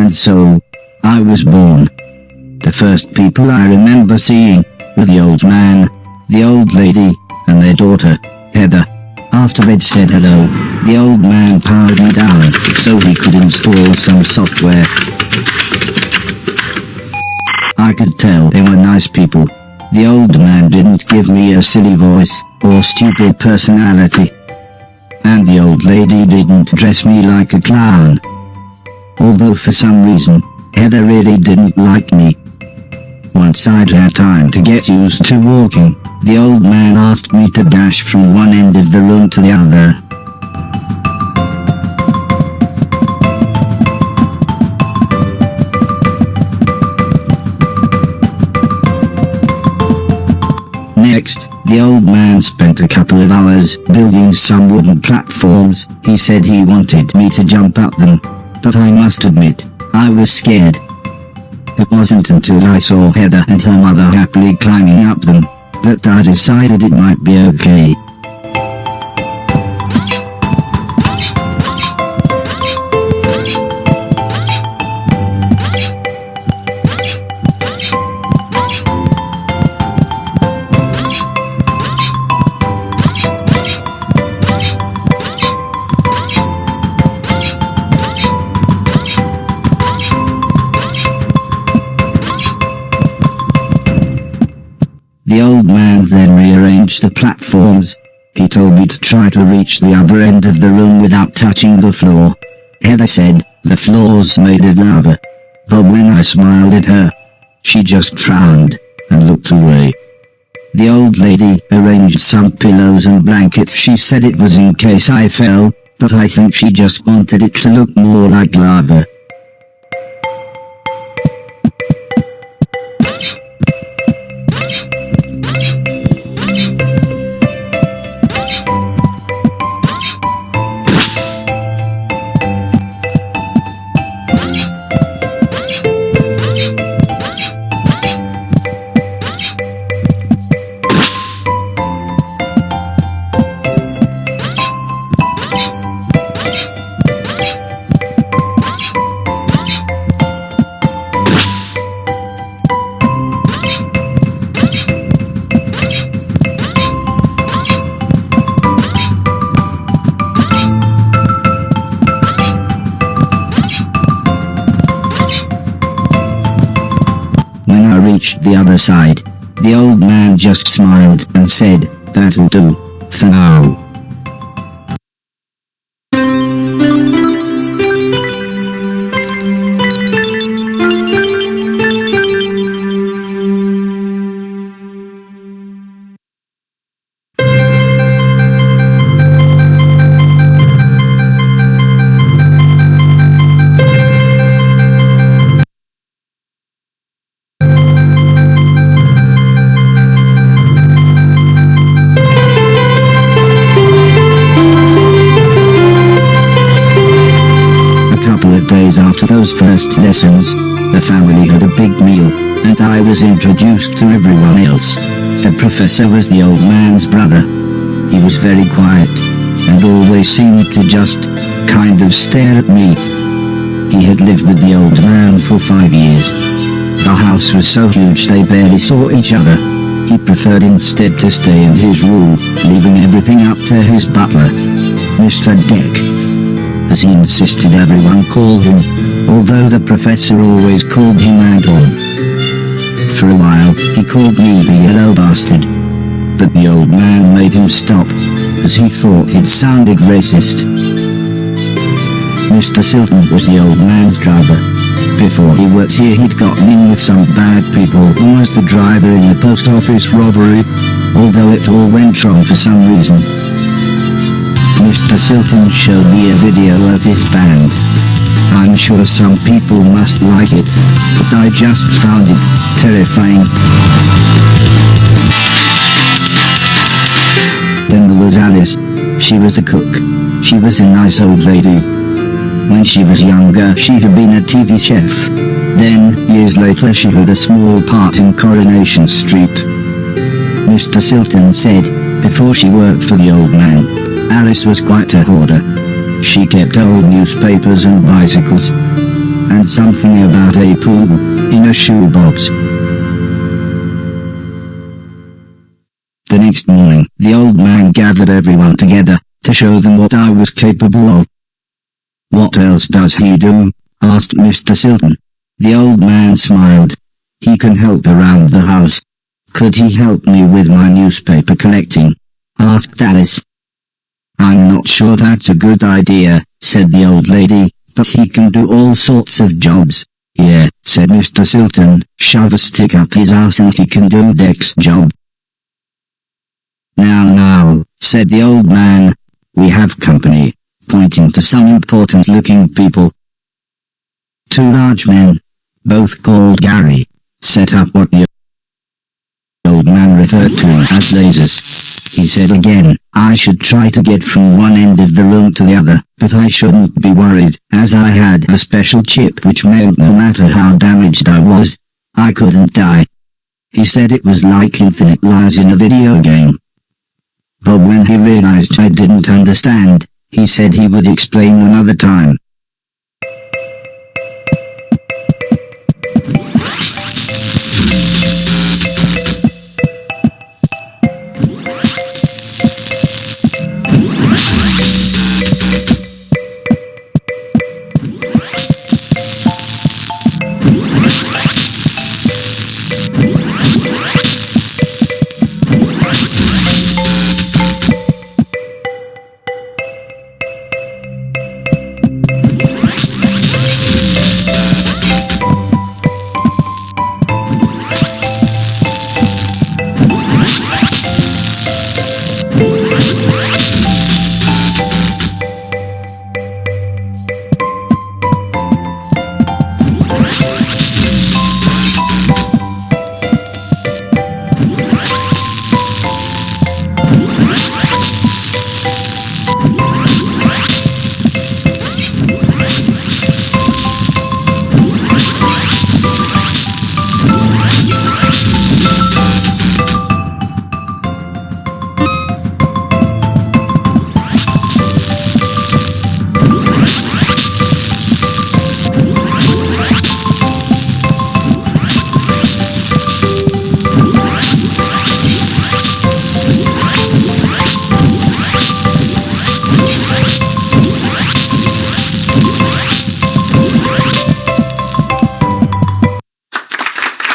kind soul. I was born. The first people I remember seeing were the old man, the old lady, and their daughter, Heather. After they'd said hello, the old man powered me down so he could install some software. I could tell they were nice people. The old man didn't give me a silly voice or stupid personality. And the old lady didn't dress me like a clown. Although for some reason, Heather really didn't like me. Once I'd had time to get used to walking, the old man asked me to dash from one end of the room to the other. Next, the old man spent a couple of hours building some wooden platforms. He said he wanted me to jump up them, but I must admit, I was scared. It wasn't until I saw Heather and her mother happily climbing up them that I decided it might be okay. The old man then rearranged the platforms. He told me to try to reach the other end of the room without touching the floor. Heather said the floor's made of lava. But when I smiled at her, she just frowned and looked away. The old lady arranged some pillows and blankets. She said it was in case I fell, but I think she just wanted it to look more like lava. When I reached the other side, the old man just smiled and said, "That'll do, for now." Days after those first lessons, the family had a big meal, and I was introduced to everyone else. The professor was the old man's brother. He was very quiet, and always seemed to just kind of stare at me. He had lived with the old man for 5 years. The house was so huge they barely saw each other. He preferred instead to stay in his room, leaving everything up to his butler, Mr. Deck, as he insisted everyone call him, although the professor always called him Anton. For a while, he called me the yellow bastard, but the old man made him stop, as he thought it sounded racist. Mr. Silton was the old man's driver. Before he worked here, he'd gotten in with some bad people and was the driver in a post office robbery, although it all went wrong for some reason. Mr. Silton showed me a video of his band. I'm sure some people must like it, but I just found it terrifying. Then there was Alice. She was the cook. She was a nice old lady. When she was younger, she had been a TV chef. Then, years later, she had a small part in Coronation Street. Mr. Silton said, before she worked for the old man, Alice was quite a hoarder. She kept old newspapers and bicycles. and something about a pool in a shoebox. The next morning, the old man gathered everyone together to show them what I was capable of. "What else does he do?" asked Mr. Silton. The old man smiled. "He can help around the house." "Could he help me with my newspaper collecting?" asked Alice. "I'm not sure that's a good idea," said the old lady, "but he can do all sorts of jobs." "Yeah," said Mr. Silton, "shove a stick up his arse and he can do Deck's job." Now, said the old man, "we have company," pointing to some important-looking people. Two large men, both called Gary, set up what the old man referred to as lasers. He said again, I should try to get from one end of the room to the other, but I shouldn't be worried, as I had a special chip which meant no matter how damaged I was, I couldn't die. He said it was like infinite lives in a video game. But when he realized I didn't understand, he said he would explain another time.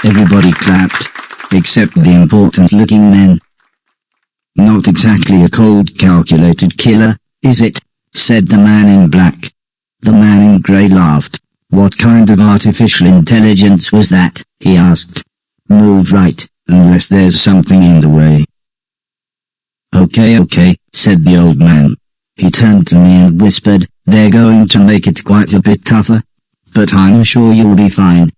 Everybody clapped, except the important-looking men. "Not exactly a cold calculated killer, is it?" said the man in black. The man in grey laughed. "What kind of artificial intelligence was that?" he asked. "Move right, unless there's something in the way." Okay, said the old man. He turned to me and whispered, "They're going to make it quite a bit tougher. But I'm sure you'll be fine."